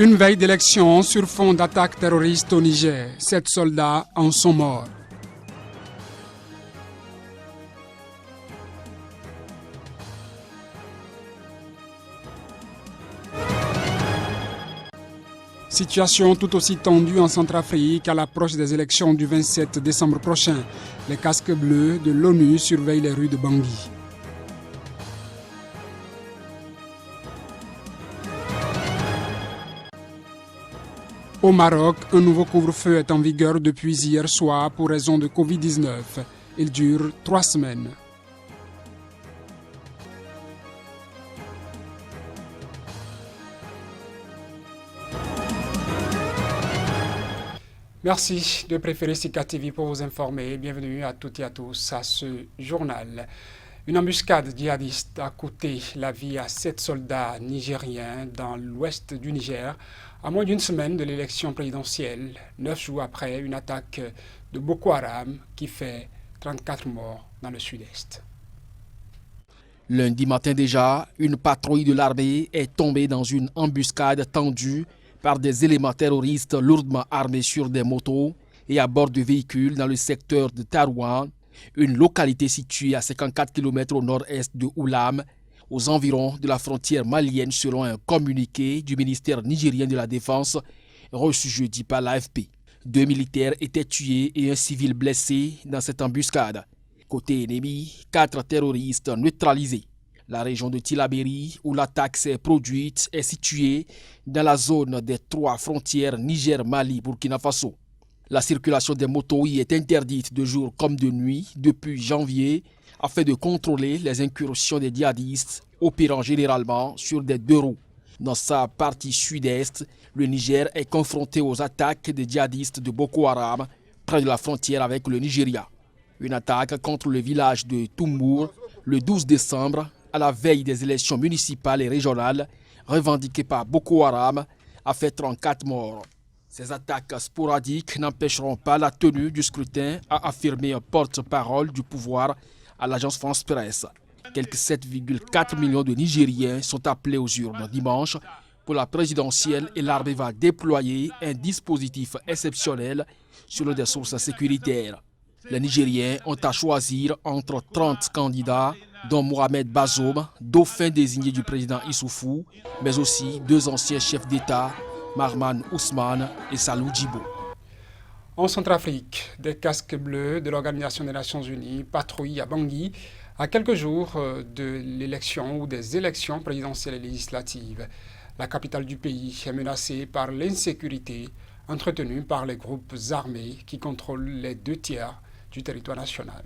Une veille d'élection sur fond d'attaques terroristes au Niger. 7 soldats en sont morts. Situation tout aussi tendue en Centrafrique à l'approche des élections du 27 décembre prochain. Les casques bleus de l'ONU surveillent les rues de Bangui. Au Maroc, un nouveau couvre-feu est en vigueur depuis hier soir pour raison de Covid-19. Il dure 3 semaines. Merci de préférer Sika TV pour vous informer. Bienvenue à toutes et à tous à ce journal. Une embuscade djihadiste a coûté la vie à 7 soldats nigériens dans l'ouest du Niger, à moins d'une semaine de l'élection présidentielle, 9 jours après une attaque de Boko Haram qui fait 34 morts dans le sud-est. Lundi matin déjà, une patrouille de l'armée est tombée dans une embuscade tendue par des éléments terroristes lourdement armés sur des motos et à bord de véhicules dans le secteur de Tarouan, une localité située à 54 km au nord-est de Oulam, aux environs de la frontière malienne selon un communiqué du ministère nigérien de la Défense reçu jeudi par l'AFP. 2 militaires étaient tués et un civil blessé dans cette embuscade. Côté ennemi, 4 terroristes neutralisés. La région de Tillabéri, où l'attaque s'est produite, est située dans la zone des 3 frontières Niger-Mali-Burkina Faso. La circulation des motos y est interdite de jour comme de nuit depuis janvier afin de contrôler les incursions des djihadistes opérant généralement sur des 2 roues. Dans sa partie sud-est, le Niger est confronté aux attaques des djihadistes de Boko Haram près de la frontière avec le Nigeria. Une attaque contre le village de Toumour le 12 décembre à la veille des élections municipales et régionales revendiquées par Boko Haram a fait 34 morts. Ces attaques sporadiques n'empêcheront pas la tenue du scrutin, a affirmé un porte-parole du pouvoir à l'agence France Presse. Quelques 7,4 millions de Nigériens sont appelés aux urnes dimanche pour la présidentielle et l'armée va déployer un dispositif exceptionnel selon des sources sécuritaires. Les Nigériens ont à choisir entre 30 candidats, dont Mohamed Bazoum, dauphin désigné du président Issoufou, mais aussi 2 anciens chefs d'État, Marman Ousmane et Salou Djibo. En Centrafrique, des casques bleus de l'Organisation des Nations Unies patrouillent à Bangui à quelques jours de l'élection ou des élections présidentielles et législatives. La capitale du pays est menacée par l'insécurité entretenue par les groupes armés qui contrôlent les 2 tiers du territoire national.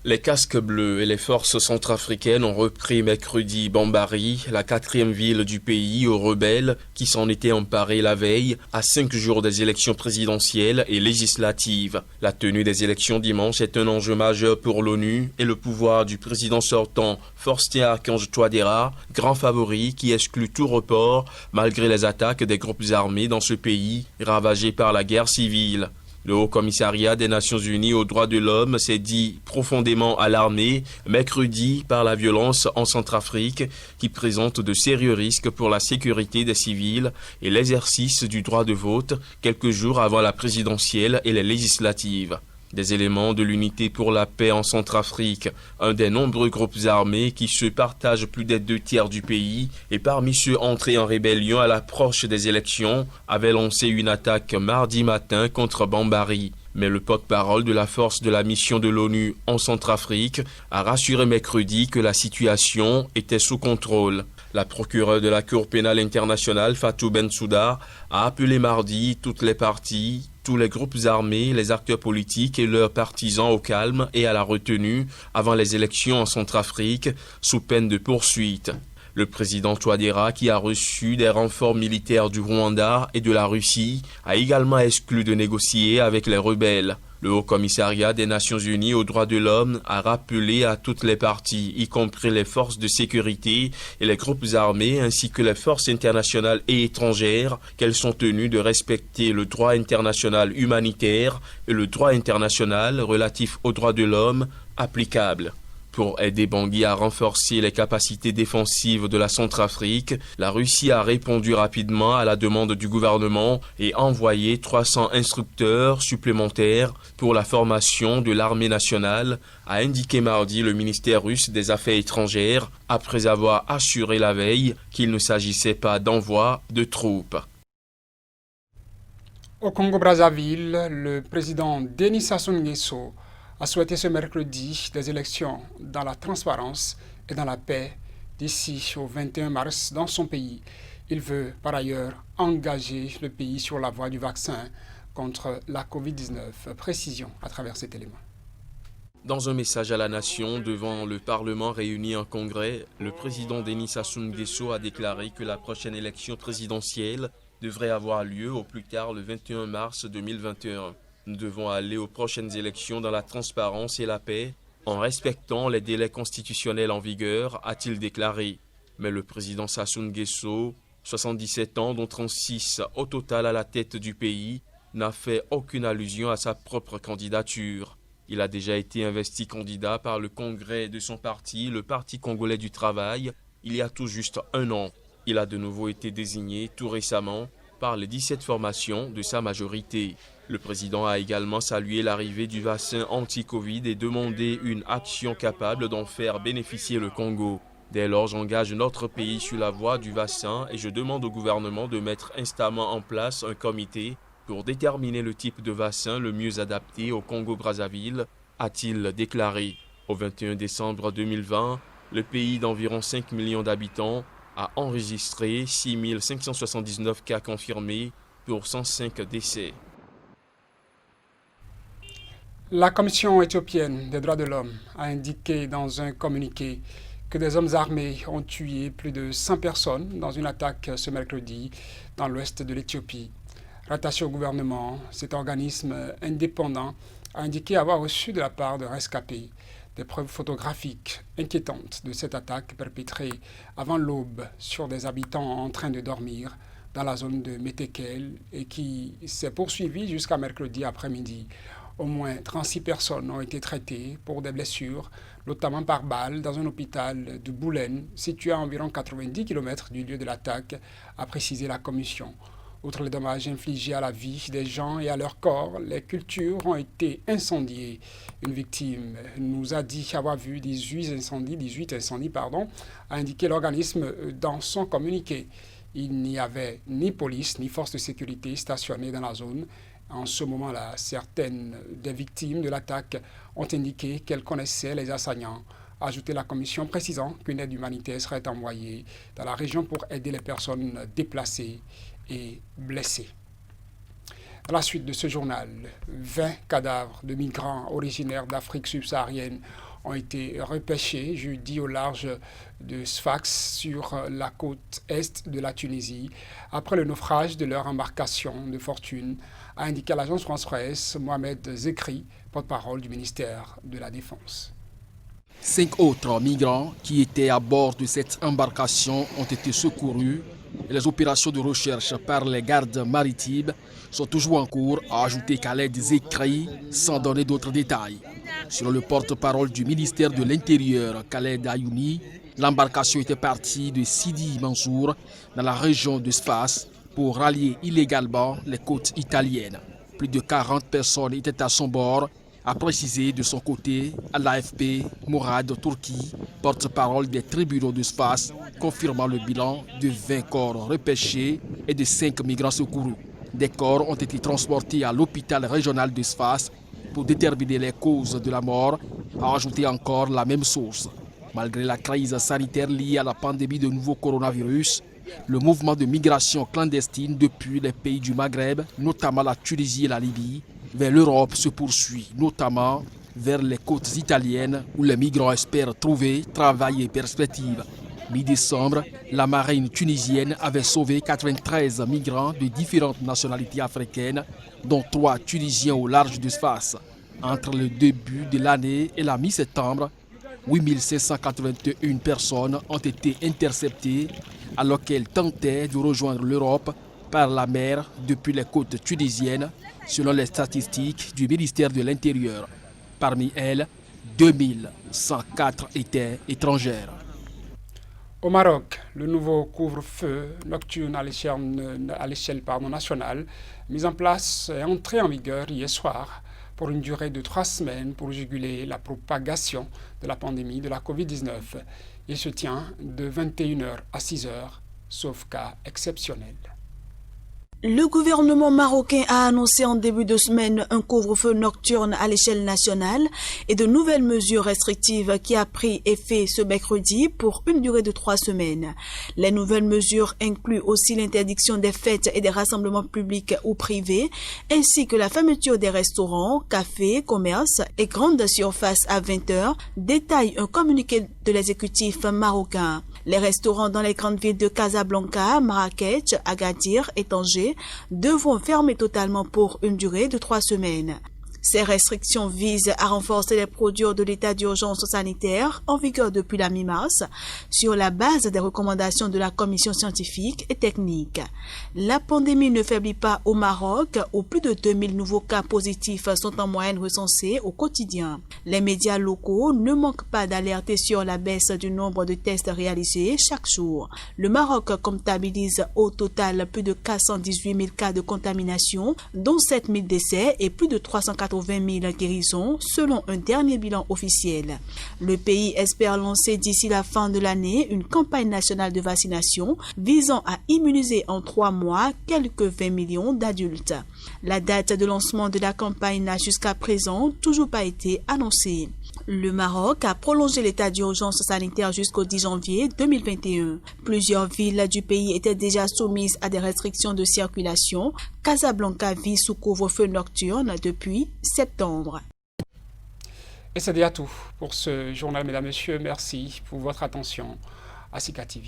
Les casques bleus et les forces centrafricaines ont repris mercredi Bambari, la 4e ville du pays, aux rebelles qui s'en étaient emparés la veille, à 5 jours des élections présidentielles et législatives. La tenue des élections dimanche est un enjeu majeur pour l'ONU et le pouvoir du président sortant, Faustin Archange Touadéra, grand favori qui exclut tout report malgré les attaques des groupes armés dans ce pays, ravagé par la guerre civile. Le Haut-Commissariat des Nations Unies aux droits de l'homme s'est dit profondément alarmé mercredi par la violence en Centrafrique qui présente de sérieux risques pour la sécurité des civils et l'exercice du droit de vote quelques jours avant la présidentielle et les législatives. Des éléments de l'unité pour la paix en Centrafrique, un des nombreux groupes armés qui se partagent plus des 2 tiers du pays et parmi ceux entrés en rébellion à l'approche des élections, avaient lancé une attaque mardi matin contre Bambari. Mais le porte-parole de la force de la mission de l'ONU en Centrafrique a rassuré mercredi que la situation était sous contrôle. La procureure de la Cour pénale internationale, Fatou Bensouda, a appelé mardi toutes les parties, tous les groupes armés, les acteurs politiques et leurs partisans au calme et à la retenue avant les élections en Centrafrique, sous peine de poursuite. Le président Touadéra, qui a reçu des renforts militaires du Rwanda et de la Russie, a également exclu de négocier avec les rebelles. Le Haut-Commissariat des Nations Unies aux droits de l'homme a rappelé à toutes les parties, y compris les forces de sécurité et les groupes armés ainsi que les forces internationales et étrangères, qu'elles sont tenues de respecter le droit international humanitaire et le droit international relatif aux droits de l'homme applicable. Pour aider Bangui à renforcer les capacités défensives de la Centrafrique, la Russie a répondu rapidement à la demande du gouvernement et envoyé 300 instructeurs supplémentaires pour la formation de l'armée nationale, a indiqué mardi le ministère russe des Affaires étrangères, après avoir assuré la veille qu'il ne s'agissait pas d'envoi de troupes. Au Congo-Brazzaville, le président Denis Sassou Nguesso a souhaité ce mercredi des élections dans la transparence et dans la paix d'ici au 21 mars dans son pays. Il veut par ailleurs engager le pays sur la voie du vaccin contre la Covid-19. Précision à travers cet élément. Dans un message à la nation devant le Parlement réuni en congrès, le président Denis Sassou Nguesso a déclaré que la prochaine élection présidentielle devrait avoir lieu au plus tard le 21 mars 2021. Nous devons aller aux prochaines élections dans la transparence et la paix, en respectant les délais constitutionnels en vigueur, a-t-il déclaré. Mais le président Sassou Nguesso, 77 ans dont 36 au total à la tête du pays, n'a fait aucune allusion à sa propre candidature. Il a déjà été investi candidat par le congrès de son parti, le Parti congolais du travail, il y a tout juste un an. Il a de nouveau été désigné tout récemment par les 17 formations de sa majorité. Le président a également salué l'arrivée du vaccin anti-Covid et demandé une action capable d'en faire bénéficier le Congo. Dès lors, j'engage notre pays sur la voie du vaccin et je demande au gouvernement de mettre instamment en place un comité pour déterminer le type de vaccin le mieux adapté au Congo-Brazzaville, a-t-il déclaré. Au 21 décembre 2020, le pays d'environ 5 millions d'habitants a enregistré 6 579 cas confirmés pour 105 décès. La Commission éthiopienne des droits de l'homme a indiqué dans un communiqué que des hommes armés ont tué plus de 100 personnes dans une attaque ce mercredi dans l'ouest de l'Éthiopie. Rattaché au gouvernement, cet organisme indépendant a indiqué avoir reçu de la part de rescapés des preuves photographiques inquiétantes de cette attaque perpétrée avant l'aube sur des habitants en train de dormir dans la zone de Metekel et qui s'est poursuivie jusqu'à mercredi après-midi. Au moins 36 personnes ont été traitées pour des blessures, notamment par balle, dans un hôpital de Boulen, situé à environ 90 km du lieu de l'attaque, a précisé la commission. Outre les dommages infligés à la vie des gens et à leur corps, les cultures ont été incendiées. Une victime nous a dit avoir vu 18 incendies, a indiqué l'organisme dans son communiqué. Il n'y avait ni police ni force de sécurité stationnées dans la zone. En ce moment-là, certaines des victimes de l'attaque ont indiqué qu'elles connaissaient les assaillants. A ajouté la commission, précisant qu'une aide humanitaire serait envoyée dans la région pour aider les personnes déplacées et blessées. À la suite de ce journal, 20 cadavres de migrants originaires d'Afrique subsaharienne ont été repêchés jeudi au large de Sfax sur la côte est de la Tunisie après le naufrage de leur embarcation de fortune, a indiqué à l'agence France-Presse Mohamed Zekri, porte-parole du ministère de la Défense. 5 autres migrants qui étaient à bord de cette embarcation ont été secourus. Les opérations de recherche par les gardes maritimes sont toujours en cours, a ajouté Khaled Zekri, sans donner d'autres détails. Selon le porte-parole du ministère de l'Intérieur, Khaled Ayouni, l'embarcation était partie de Sidi Mansour, dans la région de Sfax, pour rallier illégalement les côtes italiennes. Plus de 40 personnes étaient à son bord, a précisé de son côté à l'AFP Mourad Turki, porte-parole des tribunaux de Sfax, confirmant le bilan de 20 corps repêchés et de 5 migrants secourus. Des corps ont été transportés à l'hôpital régional de Sfax pour déterminer les causes de la mort, a ajouté encore la même source. Malgré la crise sanitaire liée à la pandémie de nouveau coronavirus, le mouvement de migration clandestine depuis les pays du Maghreb, notamment la Tunisie et la Libye, vers l'Europe se poursuit, notamment vers les côtes italiennes où les migrants espèrent trouver travail et perspectives. Mi-décembre, la marine tunisienne avait sauvé 93 migrants de différentes nationalités africaines, dont 3 Tunisiens au large de Sfax. Entre le début de l'année et la mi-septembre, 8581 personnes ont été interceptées alors qu'elles tentaient de rejoindre l'Europe par la mer depuis les côtes tunisiennes, selon les statistiques du ministère de l'Intérieur. Parmi elles, 2104 étaient étrangères. Au Maroc, le nouveau couvre-feu nocturne à l'échelle nationale, mis en place et entré en vigueur hier soir pour une durée de 3 semaines pour juguler la propagation de la pandémie de la Covid-19. Il se tient de 21h à 6h, sauf cas exceptionnel. Le gouvernement marocain a annoncé en début de semaine un couvre-feu nocturne à l'échelle nationale et de nouvelles mesures restrictives qui a pris effet ce mercredi pour une durée de 3 semaines. Les nouvelles mesures incluent aussi l'interdiction des fêtes et des rassemblements publics ou privés, ainsi que la fermeture des restaurants, cafés, commerces et grandes surfaces à 20h, détaille un communiqué de l'exécutif marocain. Les restaurants dans les grandes villes de Casablanca, Marrakech, Agadir et Tanger devront fermer totalement pour une durée de 3 semaines. Ces restrictions visent à renforcer les procédures de l'état d'urgence sanitaire en vigueur depuis la mi-mars sur la base des recommandations de la commission scientifique et technique. La pandémie ne faiblit pas au Maroc où plus de 2000 nouveaux cas positifs sont en moyenne recensés au quotidien. Les médias locaux ne manquent pas d'alerter sur la baisse du nombre de tests réalisés chaque jour. Le Maroc comptabilise au total plus de 418 000 cas de contamination, dont 7 000 décès et plus de 380 000 guérisons selon un dernier bilan officiel. Le pays espère lancer d'ici la fin de l'année une campagne nationale de vaccination visant à immuniser en 3 mois quelques 20 millions d'adultes. La date de lancement de la campagne n'a jusqu'à présent toujours pas été annoncée. Le Maroc a prolongé l'état d'urgence sanitaire jusqu'au 10 janvier 2021. Plusieurs villes du pays étaient déjà soumises à des restrictions de circulation. Casablanca vit sous couvre-feu nocturne depuis septembre. Et c'est déjà tout pour ce journal, mesdames et messieurs. Merci pour votre attention à Sika TV.